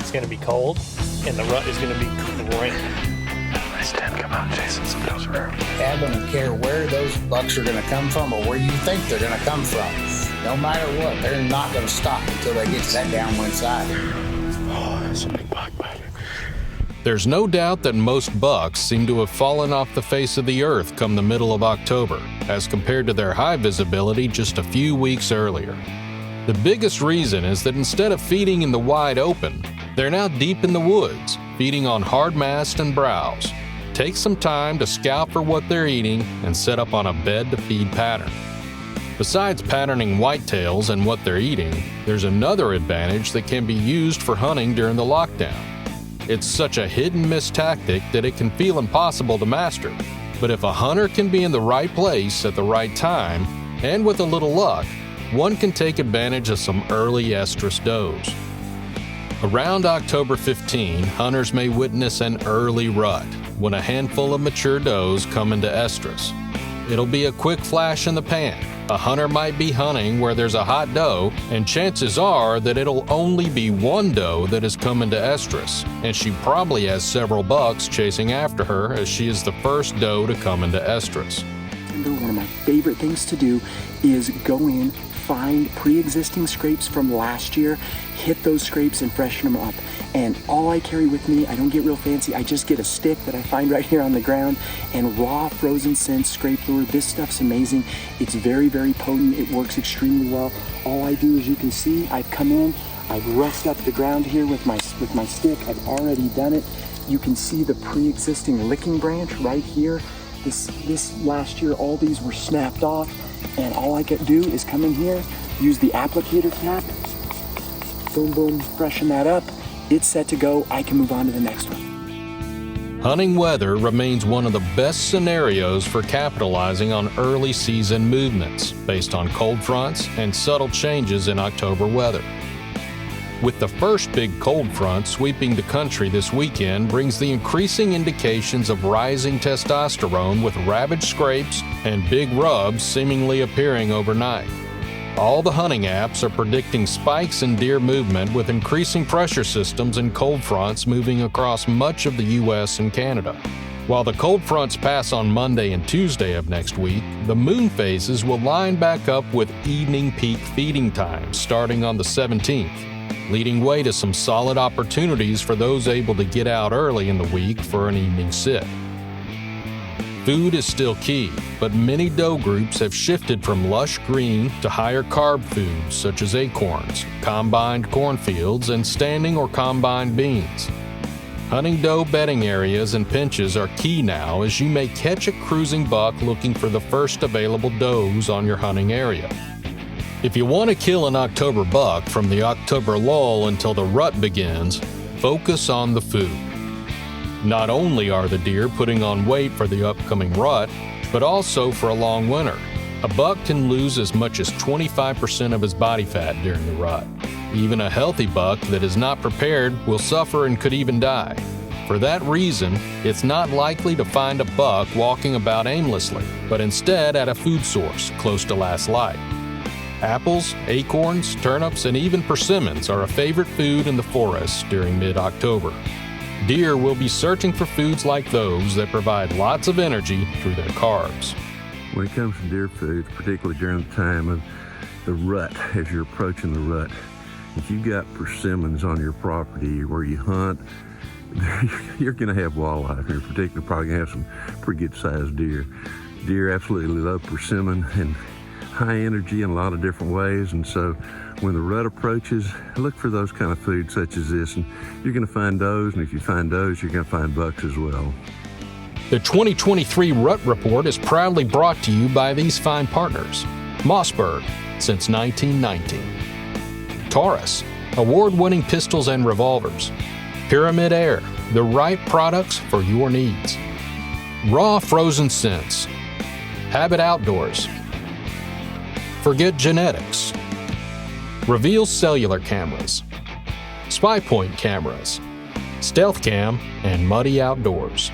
it's going to be cold, and the rut is going to be great. Nice 10, come out, Jason, some nose room. I don't care where those bucks are going to come from or where you think they're going to come from. No matter what, they're not going to stop until they get to that downwind side. Oh, that's a big buck, buddy. There's no doubt that most bucks seem to have fallen off the face of the earth come the middle of October, as compared to their high visibility just a few weeks earlier. The biggest reason is that instead of feeding in the wide open, they're now deep in the woods, feeding on hard mast and browse. Take some time to scout for what they're eating and set up on a bed-to-feed pattern. Besides patterning whitetails and what they're eating, there's another advantage that can be used for hunting during the lockdown. It's such a hit-and-miss tactic that it can feel impossible to master. But if a hunter can be in the right place at the right time, and with a little luck, one can take advantage of some early estrus does. Around October 15, hunters may witness an early rut when a handful of mature does come into estrus. It'll be a quick flash in the pan. A hunter might be hunting where there's a hot doe, and chances are that it'll only be one doe that has come into estrus, and she probably has several bucks chasing after her as she is the first doe to come into estrus. One of my favorite things to do is go in, find pre-existing scrapes from last year, hit those scrapes and freshen them up. And all I carry with me, I don't get real fancy, I just get a stick that I find right here on the ground and raw frozen scent scrape lure. This stuff's amazing. It's very, very potent. It works extremely well. All I do, as you can see, I've come in, I've rest up the ground here with my stick. I've already done it. You can see the pre-existing licking branch right here. This last year, all these were snapped off, and all I could do is come in here, use the applicator cap, boom, boom, freshen that up. It's set to go. I can move on to the next one. Hunting weather remains one of the best scenarios for capitalizing on early season movements based on cold fronts and subtle changes in October weather. With the first big cold front sweeping the country this weekend brings the increasing indications of rising testosterone with ravaged scrapes and big rubs seemingly appearing overnight. All the hunting apps are predicting spikes in deer movement with increasing pressure systems and cold fronts moving across much of the U.S. and Canada. While the cold fronts pass on Monday and Tuesday of next week, the moon phases will line back up with evening peak feeding times starting on the 17th, leading way to some solid opportunities for those able to get out early in the week for an evening sit. Food is still key, but many doe groups have shifted from lush green to higher carb foods such as acorns, combined cornfields, and standing or combined beans. Hunting doe bedding areas and pinches are key now, as you may catch a cruising buck looking for the first available does on your hunting area. If you want to kill an October buck from the October lull until the rut begins, focus on the food. Not only are the deer putting on weight for the upcoming rut, but also for a long winter. A buck can lose as much as 25% of his body fat during the rut. Even a healthy buck that is not prepared will suffer and could even die. For that reason, it's not likely to find a buck walking about aimlessly, but instead at a food source close to last light. Apples, acorns, turnips, and even persimmons are a favorite food in the forest during mid-October. Deer will be searching for foods like those that provide lots of energy through their carbs. When it comes to deer foods, particularly during the time of the rut, as you're approaching the rut, if you've got persimmons on your property where you hunt, you're going to have wildlife here. Particularly, probably going to have some pretty good sized deer. Deer absolutely love persimmon and high energy in a lot of different ways, and so when the rut approaches, look for those kind of foods such as this, and you're going to find does, and if you find does, you're going to find bucks as well. The 2023 Rut Report is proudly brought to you by these fine partners: Mossberg, since 1919; Taurus, award-winning pistols and revolvers; Pyramid Air, the right products for your needs; Raw Frozen Scents; Habit Outdoors; Forget Genetics; Reveal Cellular Cameras; Spy Point Cameras; Stealth Cam, and Muddy Outdoors.